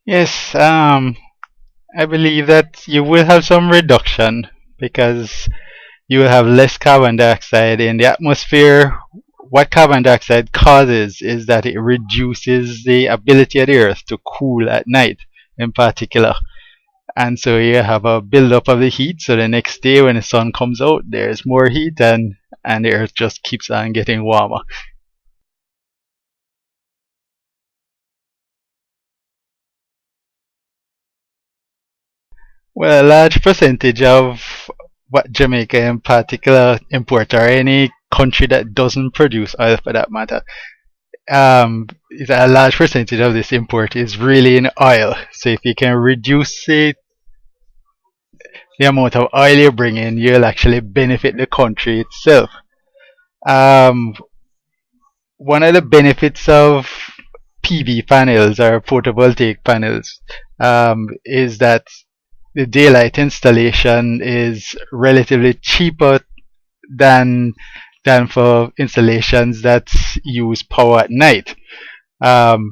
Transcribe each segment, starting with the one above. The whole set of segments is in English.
Yes, I believe that you will have some reduction because you will have less carbon dioxide in the atmosphere. What carbon dioxide causes is that it reduces the ability of the earth to cool at night in particular. And so you have a buildup of the heat, so the next day when the sun comes out, there's more heat and the earth just keeps on getting warmer. Well, a large percentage of what Jamaica in particular import, or any country that doesn't produce oil for that matter, is a large percentage of this import is really in oil. So if you can reduce the amount of oil you bring in, you'll actually benefit the country itself. Um, One of the benefits of PV panels or photovoltaic panels is that the daylight installation is relatively cheaper than for installations that use power at night. Um,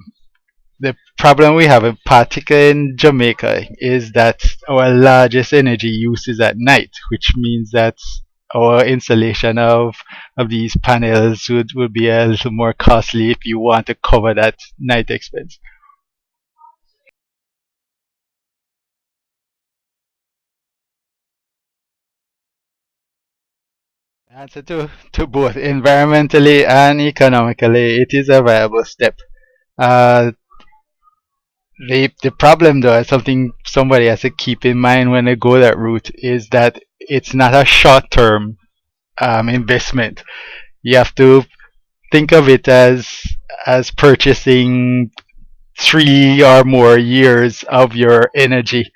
the problem we have, in particular in Jamaica, is that our largest energy use is at night, which means that our installation of these panels would be a little more costly if you want to cover that night expense. Answer to both environmentally and economically, it is a viable step. Uh, the problem though, something somebody has to keep in mind when they go that route, is that it's not a short term investment. You have to think of it as purchasing 3 or more years of your energy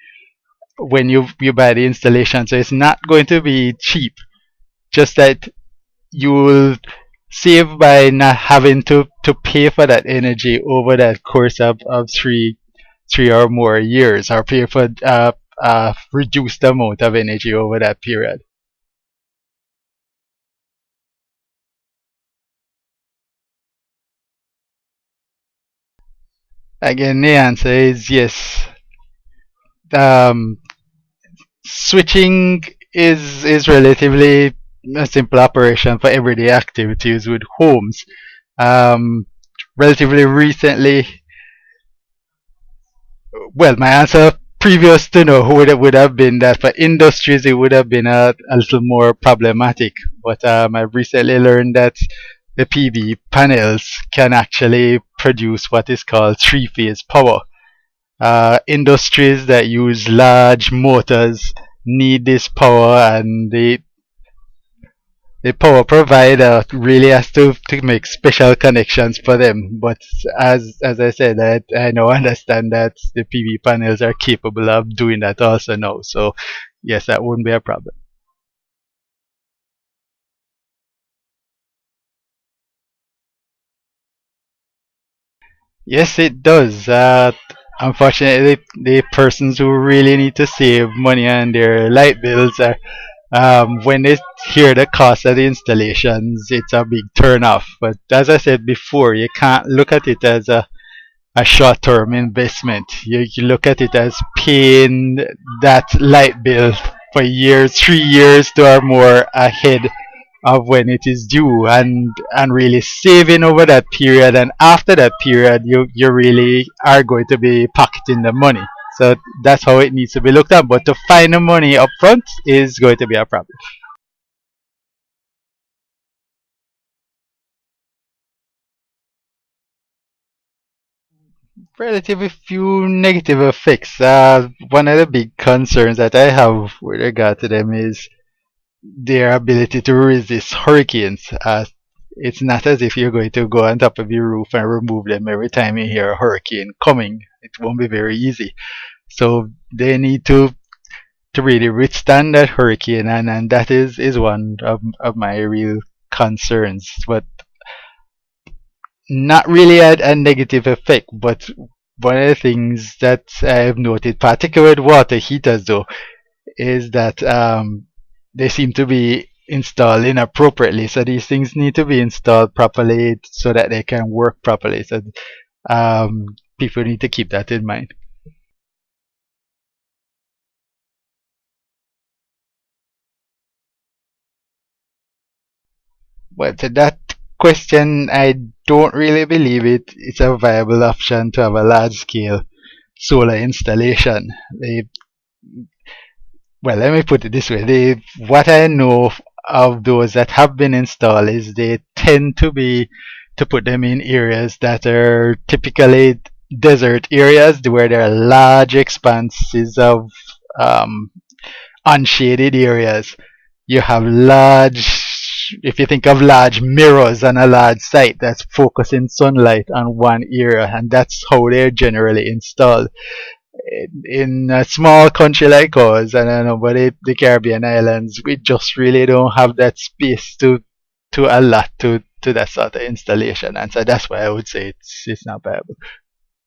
when you buy the installation. So it's not going to be cheap. Just that you will save by not having to pay for that energy over that course of three or more years, or pay for reduced amount of energy over that period. Again, the answer is yes. Um, Switching is relatively a simple operation for everyday activities with homes. Um, Relatively recently, well, my answer previous to no would have been that for industries it would have been a little more problematic. But I've recently learned that the PV panels can actually produce what is called three-phase power. Industries that use large motors need this power, and the power provider really has to make special connections for them. But as I said, I now understand that the PV panels are capable of doing that also now. So yes, that wouldn't be a problem. Yes, it does. Unfortunately, the persons who really need to save money on their light bills are, when they hear the cost of the installations, it's a big turn off. But as I said before, you can't look at it as a short-term investment. You look at it as paying that light bill for years, 3 years to or more ahead of when it is due, and really saving over that period. And after that period, you really are going to be pocketing the money. So that's how it needs to be looked at. But to find the money up front is going to be a problem. Relatively few negative effects. One of the big concerns that I have with regard to them is their ability to resist hurricanes. It's not as if you're going to go on top of your roof and remove them every time you hear a hurricane coming. It won't be very easy. So they need to really withstand that hurricane, and that is one of my real concerns. But not really a negative effect, but one of the things that I've noted, particularly with water heaters though, is that they seem to be installed inappropriately. So these things need to be installed properly so that they can work properly. So people need to keep that in mind. Well, to that question, I don't really believe it's a viable option to have a large scale solar installation. Well, let me put it this way. What I know of those that have been installed is they tend to put them in areas that are typically desert areas where there are large expanses of um, unshaded areas. You have if you think of large mirrors on a large site that's focusing sunlight on one area, and that's how they're generally installed in a small country like ours, and I know, but the Caribbean islands, we just really don't have that space to allot to that sort of installation, and so that's why I would say it's not viable.